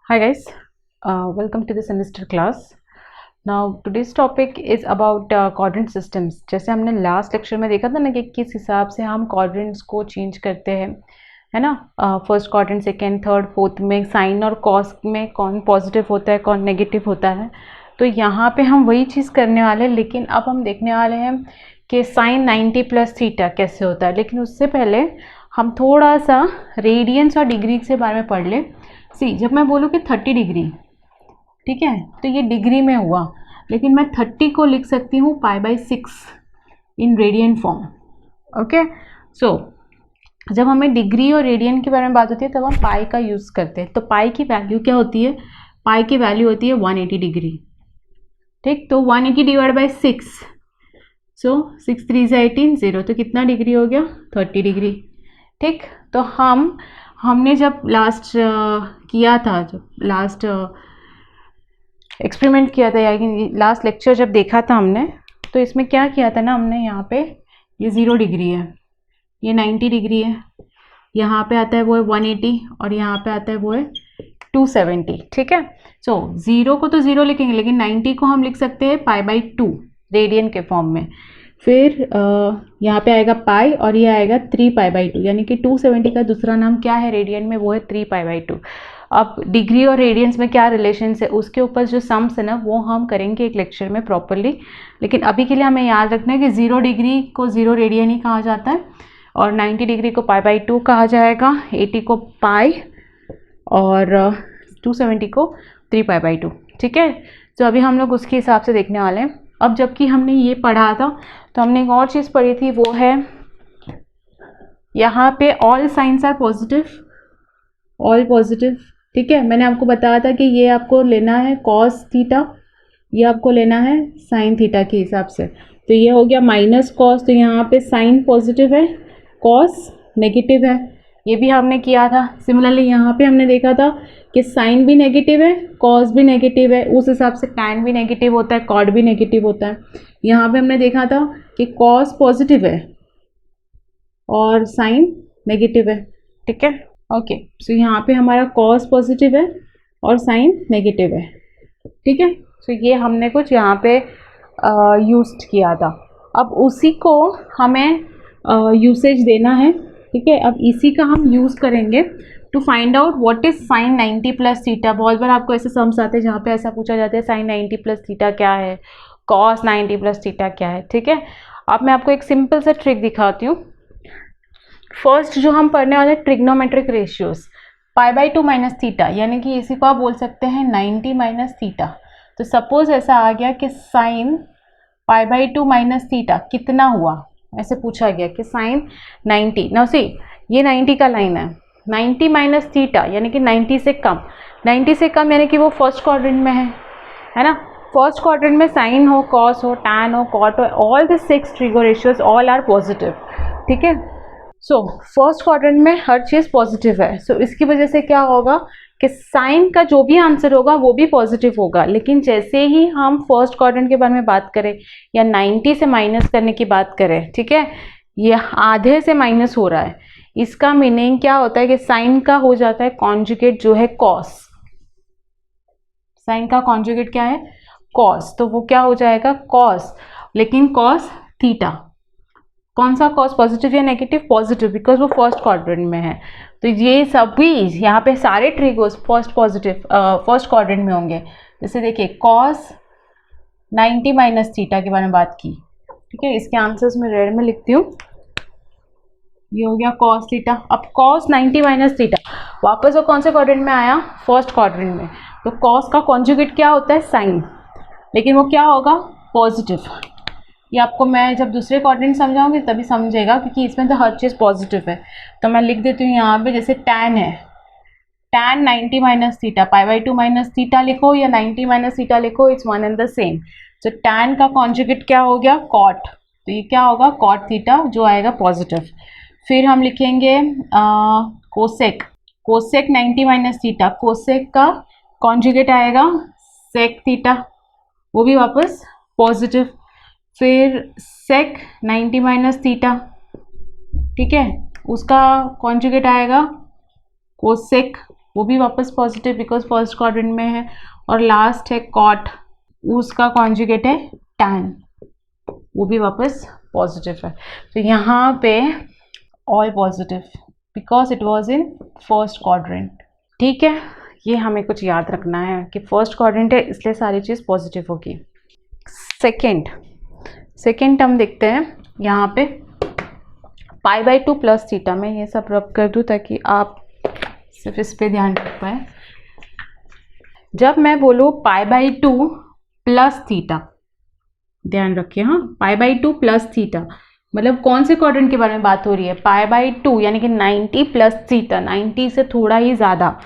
Hi guys, welcome to the semester class. Now today's topic is about quadrant systems. जैसे हमने last lecture में देखा था ना कि किस हिसाब से हम quadrants को चेंज करते हैं, है ना। First quadrant, second, third, fourth में साइन और कॉस में कौन पॉजिटिव होता है कौन नेगेटिव होता है। तो यहाँ पे हम वही चीज़ करने वाले हैं, लेकिन अब हम देखने वाले हैं कि साइन 90 प्लस थीटा कैसे होता है। लेकिन उससे पहले हम थोड़ा सा रेडियंस और डिग्री के बारे में पढ़ लें। जब मैं बोलूँ कि 30 डिग्री, ठीक है, तो ये डिग्री में हुआ, लेकिन मैं 30 को लिख सकती हूँ π/6 इन रेडियन फॉर्म। ओके, सो जब हमें डिग्री और रेडियन के बारे में बात होती है तब हम पाई का यूज़ करते हैं। तो पाई की वैल्यू क्या होती है? पाई की वैल्यू होती है 180 डिग्री। ठीक, तो 180 डिवाइड बाई 6, सो 6 3 से 18 0, तो कितना डिग्री हो गया? 30 डिग्री। ठीक, तो हमने जब लास्ट किया था, जब लास्ट एक्सपेरिमेंट किया था, यानी लास्ट लेक्चर जब देखा था हमने, तो इसमें क्या किया था ना, हमने यहाँ पे ये 0 डिग्री है, ये 90 डिग्री है, यहाँ पे आता है वो है 180 और यहाँ पे आता है वो है 270। ठीक है, सो 0 को तो 0 लिखेंगे, लेकिन 90 को हम लिख सकते हैं π/2 रेडियन के फॉर्म में। फिर यहाँ पे आएगा पाई और ये आएगा 3π/2, यानी कि 270 का दूसरा नाम क्या है रेडियन में? वो है 3π/2। अब डिग्री और रेडियंस में क्या रिलेशन है, उसके ऊपर जो सम्स है ना वो हम करेंगे एक लेक्चर में प्रॉपरली। लेकिन अभी के लिए हमें याद रखना है कि 0 डिग्री को 0 रेडियन ही कहा जाता है, और 90 डिग्री को π/2 कहा जाएगा, 80 को पाई और 270 को 3π/2। ठीक है, तो अभी हम लोग उसके हिसाब से देखने वाले हैं। अब जबकि हमने ये पढ़ा था तो हमने एक और चीज़ पढ़ी थी, वो है यहाँ पे all signs are positive, all positive. ठीक है, मैंने आपको बताया था कि ये आपको लेना है कॉस थीटा, ये आपको लेना है साइन थीटा के हिसाब से। तो ये हो गया माइनस कॉस, तो यहाँ पे साइन पॉजिटिव है, कॉस नेगेटिव है, ये भी हमने किया था। सिमिलरली यहाँ पे हमने देखा था कि साइन भी नेगेटिव है, कॉस भी नेगेटिव है, उस हिसाब से टैन भी नेगेटिव होता है, कॉट भी नेगेटिव होता है। यहाँ पे हमने देखा था कि कॉस पॉजिटिव है और साइन नेगेटिव है। ठीक है, ओके, सो यहाँ पे हमारा कॉस पॉजिटिव है और साइन नेगेटिव है। ठीक है, सो ये हमने कुछ यहाँ पे यूज किया था। अब उसी को हमें यूसेज देना है। ठीक है, अब इसी का हम यूज़ करेंगे to find out what is sine 90 plus theta. बहुत बार आपको ऐसे सम्स आते हैं जहाँ पे ऐसा पूछा जाता है साइन 90 प्लस थीटा क्या है, कॉस 90 प्लस थीटा क्या है। ठीक है, अब मैं आपको एक सिंपल सा ट्रिक दिखाती हूँ। फर्स्ट जो हम पढ़ने वाले ट्रिग्नोमेट्रिक रेशियोज, π/2 माइनस थीटा, यानी कि इसी को आप बोल सकते हैं 90 माइनस थीटा। तो सपोज ऐसा आ गया कि साइन π/2 माइनस थीटा कितना हुआ, ऐसे पूछा गया कि साइन 90। नाउ सी, ये 90 का लाइन है, 90 माइनस थीटा यानी कि 90 से कम, 90 से कम यानी कि वो फर्स्ट क्वाड्रेंट में है ना। फर्स्ट क्वाड्रेंट में साइन हो, कॉस हो, टैन हो, कॉट हो, all the 6 trigo ratios all are positive. ठीक है, सो फर्स्ट क्वाड्रेंट में हर चीज़ पॉजिटिव है। सो इसकी वजह से क्या होगा कि साइन का जो भी आंसर होगा वो भी पॉजिटिव होगा। लेकिन जैसे ही हम फर्स्ट क्वाड्रेंट के बारे में बात करें या 90 से माइनस करने की बात करें, ठीक है, ये आधे से माइनस हो रहा है, इसका मीनिंग क्या होता है कि साइन का हो जाता है कॉन्जुगेट जो है कॉस। साइन का कॉन्जुगेट क्या है? कॉस। तो वो क्या हो जाएगा? कॉस, लेकिन कॉस थीटा। कौन सा कॉस, पॉजिटिव या नेगेटिव? पॉजिटिव, बिकॉज वो फर्स्ट क्वाड्रेंट में है। तो ये सभी यहाँ पे सारे ट्रिगोस फर्स्ट पॉजिटिव फर्स्ट क्वाड्रेंट में होंगे। जैसे देखिए कॉस 90 माइनस थीटा के बारे में बात की। ठीक है, इसके आंसर्स में रेड में लिखती हूँ, ये हो गया कॉस थीटा। अब कॉस 90 माइनस थीटा वापस वो कौन से क्वाड्रेंट में आया? फर्स्ट क्वाड्रेंट में। तो कॉस का कॉन्जुगेट क्या होता है? साइन, लेकिन वो क्या होगा? पॉजिटिव। ये आपको मैं जब दूसरे क्वाड्रेंट समझाऊंगी तभी समझेगा, क्योंकि इसमें तो हर चीज़ पॉजिटिव है। तो मैं लिख देती हूँ यहाँ पे, जैसे टैन है, tan 90 minus theta, π/2 minus theta लिखो या 90 माइनस थीटा लिखो, it's one and the same. तो टैन का कॉन्जुगेट क्या हो गया? कॉट। तो ये क्या होगा? कॉट थीटा, जो आएगा पॉजिटिव। फिर हम लिखेंगे cosec, cosec 90 minus theta, cosec का कॉन्जुगेट आएगा सेक थीटा, वो भी वापस पॉजिटिव। फिर सेक 90 माइनस थीटा, ठीक है, उसका कॉन्जुगेट आएगा कोसेक, वो भी वापस पॉजिटिव बिकॉज फर्स्ट क्वाड्रेंट में है। और लास्ट है कॉट, उसका कॉन्जुगेट है टैन, वो भी वापस पॉजिटिव है। तो यहाँ पे all positive because it was in first quadrant. ठीक है, ये हमें कुछ याद रखना है कि फर्स्ट क्वाड्रेंट है इसलिए सारी चीज़ पॉजिटिव होगी। सेकेंड टर्म देखते हैं यहाँ पे π/2 प्लस थीटा। मैं ये सब रब कर दूँ ताकि आप सिर्फ इस पे ध्यान रख पाए। जब मैं बोलूँ π/2 प्लस थीटा, ध्यान रखिए, हाँ, π/2 प्लस थीटा मतलब कौन से क्वाड्रेंट के बारे में बात हो रही है? π/2 यानी कि 90 प्लस थीटा, 90 से थोड़ा ही ज़्यादा,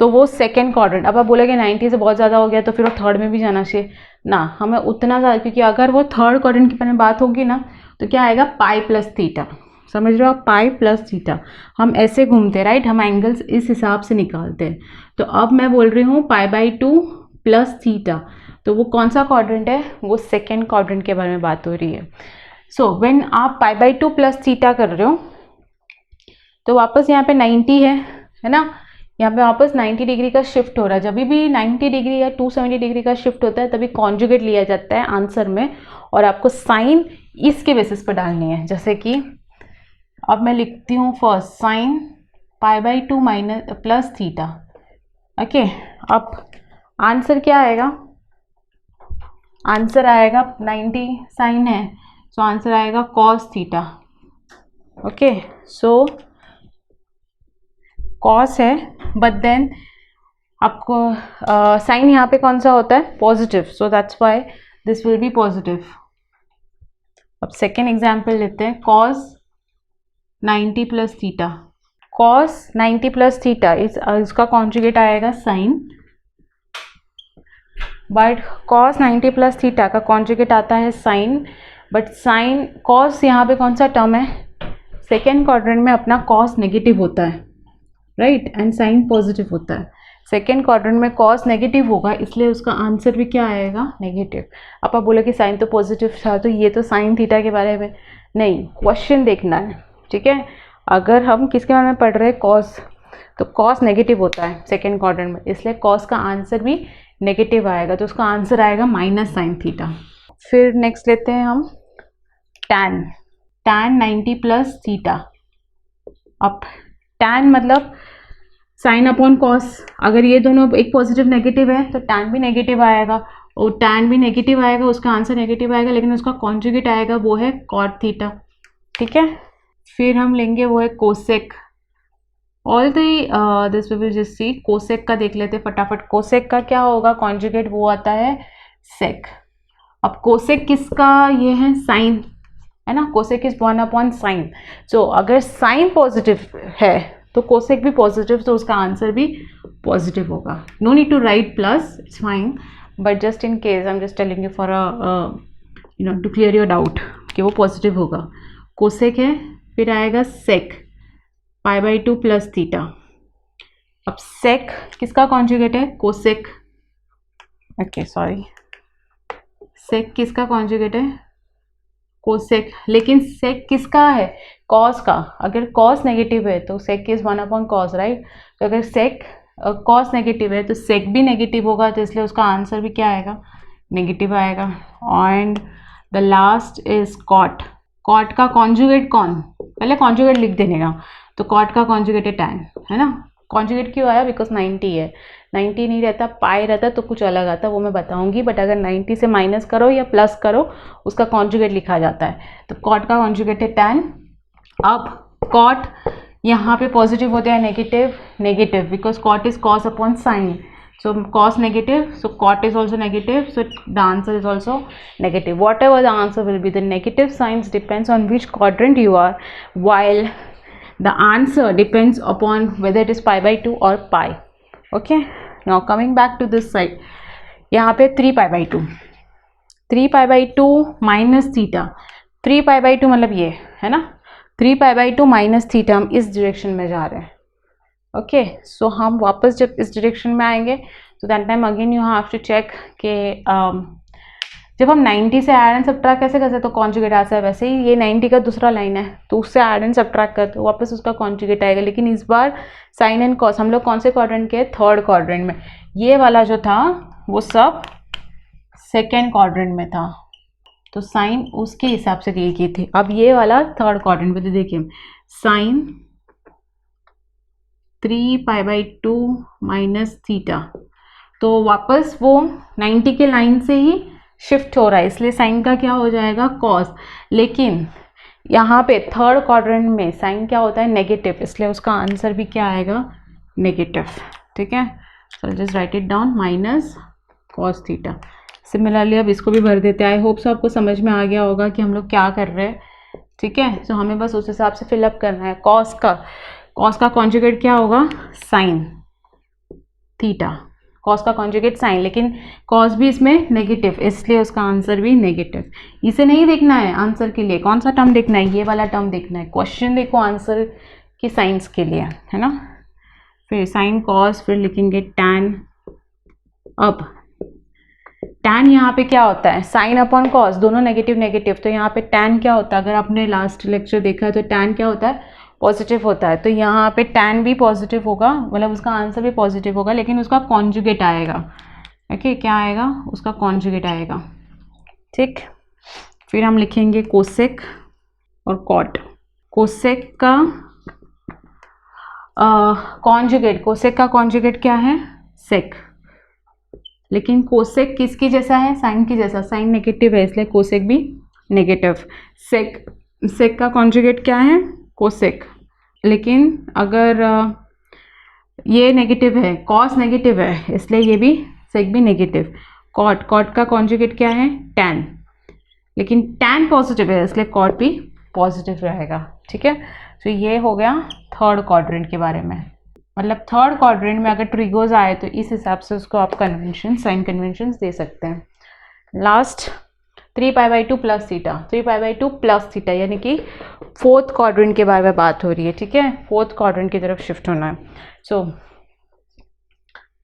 तो वो सेकेंड क्वाड्रेंट। अब आप बोलेंगे 90 से बहुत ज़्यादा हो गया तो फिर वो थर्ड में भी जाना चाहिए ना, हमें उतना ज़्यादा, क्योंकि अगर वो थर्ड क्वाड्रेंट के बारे में बात होगी ना तो क्या आएगा? पाई प्लस थीटा, समझ रहे हो आप? पाई प्लस थीटा हम ऐसे घूमते, राइट, हम एंगल्स इस हिसाब से निकालते हैं। तो अब मैं बोल रही हूँ π/2 प्लस थीटा, तो वो कौन सा क्वाड्रेंट है? वो सेकेंड क्वाड्रेंट के बारे में बात हो रही है। सो व्हेन आप π/2 प्लस थीटा कर रहे हो तो वापस यहाँ पे 90 है ना, यहाँ पे वापस 90 डिग्री का शिफ्ट हो रहा है। जब भी 90 डिग्री या 270 डिग्री का शिफ्ट होता है तभी कॉन्जुगेट लिया जाता है आंसर में, और आपको साइन इसके बेसिस पर डालनी है। जैसे कि अब मैं लिखती हूँ first sine π/2 minus plus theta. Okay, अब आंसर क्या आएगा? आंसर आएगा 90 साइन है, सो आंसर आएगा cos theta. Okay, so cos है, बट देन आपको साइन यहाँ पे कौन सा होता है? Positive, so that's why this will be positive. अब सेकेंड एग्जाम्पल लेते हैं, cos 90 plus theta. Cos 90 plus theta इसका कॉन्जुगेट आएगा sine, but cos 90 plus theta का कॉन्जुगेट आता है साइन, बट साइन कॉस यहाँ पे कौन सा टर्म है? सेकेंड क्वाड्रेंट में अपना कॉस नेगेटिव होता है, राइट, एंड साइन पॉजिटिव होता है। सेकेंड क्वाड्रेंट में कॉस नेगेटिव होगा इसलिए उसका आंसर भी क्या आएगा? नेगेटिव। अब आप बोले कि साइन तो पॉजिटिव था, तो ये तो साइन थीटा के बारे में नहीं, क्वेश्चन देखना है, ठीक है। अगर हम किसके बारे में पढ़ रहे हैं? कॉस, तो कॉस नेगेटिव होता है सेकेंड क्वाड्रेंट में, इसलिए कॉस का आंसर भी नेगेटिव आएगा, तो उसका आंसर आएगा माइनस साइन थीटा। फिर नेक्स्ट लेते हैं हम टैन 90 प्लस थीटा। अब टैन मतलब साइन अपॉन कॉस, अगर ये दोनों एक पॉजिटिव नेगेटिव है तो टैन भी नेगेटिव आएगा, और टैन भी नेगेटिव आएगा, उसका आंसर नेगेटिव आएगा, लेकिन उसका कॉन्जुगेट आएगा वो है कॉट थीटा, ठीक है। फिर हम लेंगे वो है cosec. All this we will just see. Cosec का देख लेते फटाफट। कोसेक का क्या होगा कॉन्जुगेट? वो आता है सेक। अब कोसेक किसका? ये है साइन, है ना, कोसेक इज 1/sin। सो अगर साइन पॉजिटिव है तो कोसेक भी पॉजिटिव, तो उसका आंसर भी पॉजिटिव होगा। No need to write plus, it's fine, but just in case I am just telling you for to clear your doubt कि वो पॉजिटिव होगा। कोसेक है, फिर आएगा सेक π/2 प्लस थीटा। अब सेक किसका कॉन्जुगेट है? कोसेक, ओके सॉरी, सेक किसका कॉन्जुगेट है? कोसेक, लेकिन सेक किसका है? कॉस का। अगर कॉस नेगेटिव है तो सेक इज 1/cos, राइट। तो अगर सेक कॉस नेगेटिव है तो सेक भी नेगेटिव होगा, तो इसलिए उसका आंसर भी क्या आएगा? नेगेटिव आएगा। And the last is cot. Cot का कॉन्जुगेट कौन? पहले कॉन्जुगेट लिख देने का, तो कॉट का कॉन्जुगेट है टैन, है ना। कॉन्जुगेट क्यों आया? बिकॉज 90 है, 90 नहीं रहता, पाई रहता तो कुछ अलग आता, वो मैं बताऊंगी, बट अगर 90 से माइनस करो या प्लस करो उसका कॉन्जुगेट लिखा जाता है। तो कॉट का कॉन्जुगेट है टैन। अब कॉट यहाँ पे पॉजिटिव होते हैं negative because cot is cos upon sine, so cos negative, so cot is also negative, so the answer is also negative. Whatever the answer will be, the negative signs depends on which quadrant you are, while the answer depends upon whether it is π/2 or pi. Okay, now coming back to this side, यहाँ पे 3π/2 minus theta. 3π/2 मतलब ये है ना, 3π/2 minus theta, हम इस direction में जा रहे हैं। ओके, सो हम वापस जब इस डायरेक्शन में आएंगे तो that time again you have to check के जब हम 90 से ऐड एंड सब्ट्रैक्ट कैसे करते हैं तो कॉन्जुगेट आता है, वैसे ही ये 90 का दूसरा लाइन है तो उससे ऐड एंड सब्ट्रैक्ट करते हो वापस उसका कॉन्जुगेट आएगा। लेकिन इस बार साइन एंड कॉस हम लोग कौन से क्वाड्रेंट के, थर्ड क्वाड्रेंट में। ये वाला जो था वो सब सेकेंड क्वाड्रेंट में था तो साइन उसके हिसाब से डील की थी। अब ये वाला थर्ड क्वाड्रेंट में, तो देखिए साइन 3π/2 माइनस थीटा, तो वापस वो 90 के लाइन से ही शिफ्ट हो रहा है इसलिए साइन का क्या हो जाएगा, कॉस। लेकिन यहाँ पे थर्ड क्वाड्रेंट में साइन क्या होता है, नेगेटिव, इसलिए उसका आंसर भी क्या आएगा, नेगेटिव। ठीक है, so just right it down, minus cos theta. Similarly अब इसको भी भर देते हैं। आई होप सो आपको समझ में आ गया होगा कि हम लोग क्या कर रहे हैं। ठीक है, तो हमें बस उस हिसाब से फिलअप करना है। कॉस का कॉन्जुगेट क्या होगा, साइन थीटा, कॉस का कॉन्जुगेट साइन, लेकिन कॉस भी इसमें नेगेटिव इसलिए उसका आंसर भी नेगेटिव। इसे नहीं देखना है आंसर के लिए, कौन सा टर्म देखना है, ये वाला टर्म देखना है। क्वेश्चन देखो आंसर की साइंस के लिए, है ना। फिर साइन कॉस, फिर लिखेंगे टैन। अब टैन यहाँ पे क्या होता है, साइन अपॉन कॉस दोनों नेगेटिव नेगेटिव, तो यहाँ पे टैन क्या होता है, अगर आपने लास्ट लेक्चर देखा है तो टैन क्या होता है, पॉजिटिव होता है। तो यहाँ पे टैन भी पॉजिटिव होगा, मतलब उसका आंसर भी पॉजिटिव होगा, लेकिन उसका कॉन्जुगेट आएगा। ओके, क्या आएगा, उसका कॉन्जुगेट आएगा। ठीक, फिर हम लिखेंगे कोसेक और कॉट। कोसेक का कॉन्जुगेट, कोसेक का कॉन्जुगेट क्या है, सेक, लेकिन कोसेक किसकी जैसा है, साइन की जैसा, साइन नेगेटिव है इसलिए कोसेक भी नेगेटिव। सेक का कॉन्जुगेट क्या है, कोसेक, लेकिन अगर ये नेगेटिव है, कॉस नेगेटिव है इसलिए ये भी सेक भी नेगेटिव। कॉट का कॉन्जुगेट क्या है, टैन, लेकिन टैन पॉजिटिव है इसलिए कॉट भी पॉजिटिव रहेगा। ठीक है, तो ये हो गया थर्ड क्वाड्रेंट के बारे में। मतलब थर्ड क्वाड्रेंट में अगर ट्रिगोज आए तो इस हिसाब से उसको आप कन्वेंशन, साइन कन्वेंशन दे सकते हैं। Last 3π/2 plus theta, 3π/2 plus theta यानी कि फोर्थ क्वाड्रेंट के बारे में बात हो रही है। ठीक है, फोर्थ क्वाड्रेंट की तरफ शिफ्ट होना है। सो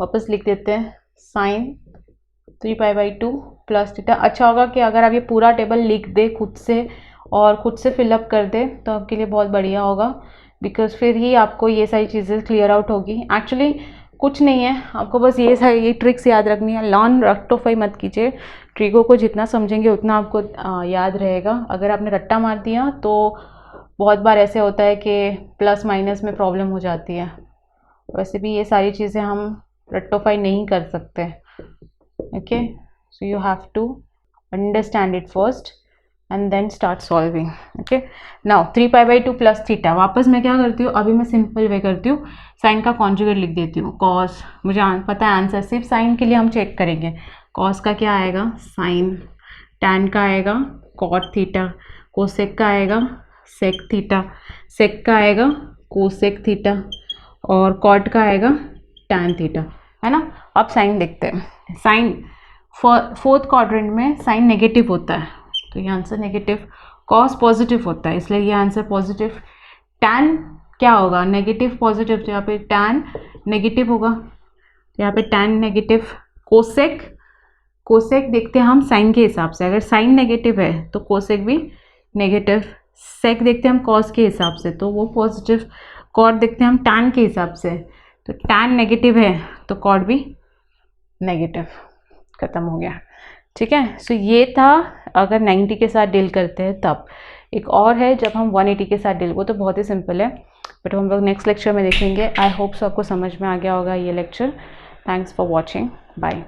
वापस लिख देते हैं साइन 3π/2 प्लस थीटा। अच्छा होगा कि अगर आप ये पूरा टेबल लिख दे खुद से और खुद से फिलअप कर दे तो आपके लिए बहुत बढ़िया होगा, बिकॉज फिर ही आपको ये सारी चीज़ें क्लियर आउट होगी। एक्चुअली कुछ नहीं है, आपको बस ये ट्रिक्स याद रखनी है। लॉन रट्टोफाई मत कीजिए, ट्रिगो को जितना समझेंगे उतना आपको याद रहेगा। अगर आपने रट्टा मार दिया तो बहुत बार ऐसे होता है कि प्लस माइनस में प्रॉब्लम हो जाती है। वैसे भी ये सारी चीज़ें हम रट्टोफाई नहीं कर सकते। Okay, so you have to understand it first and then start solving. Okay, now 3π/2 plus theta, वापस मैं क्या करती हूँ, अभी मैं सिंपल वे करती हूँ, साइन का कॉन्जुगेट लिख देती हूँ, कॉस। मुझे पता है आंसर, सिर्फ साइन के लिए हम चेक करेंगे। कॉस का क्या आएगा, साइन, टैन का आएगा कॉट थीटा, कोसेक का आएगा सेक थीटा, सेक का आएगा कोसेक थीटा और कॉट का आएगा टैन थीटा, है ना। अब साइन देखते हैं। साइन फोर्थ क्वाड्रेंट में साइन नेगेटिव होता है तो ये आंसर नेगेटिव। कॉस पॉजिटिव होता है इसलिए ये आंसर पॉजिटिव। टैन क्या होगा, नेगेटिव पॉजिटिव, तो यहाँ पे टैन नेगेटिव होगा, तो यहाँ पे टैन नेगेटिव। कोसेक देखते हैं हम साइन के हिसाब से, अगर साइन नेगेटिव है तो कोसेक भी नेगेटिव। सेक देखते हैं हम कॉस के हिसाब से तो वो पॉजिटिव। कॉट देखते हैं हम टैन के हिसाब से, तो टैन नेगेटिव है तो कॉट भी नेगेटिव। खत्म हो गया। ठीक है, सो ये था अगर 90 के साथ डील करते हैं तब। एक और है जब हम 180 के साथ डील, वो तो बहुत ही सिंपल है, बट हम लोग नेक्स्ट लेक्चर में देखेंगे। आई होप सो आपको समझ में आ गया होगा ये lecture. Thanks for watching, bye.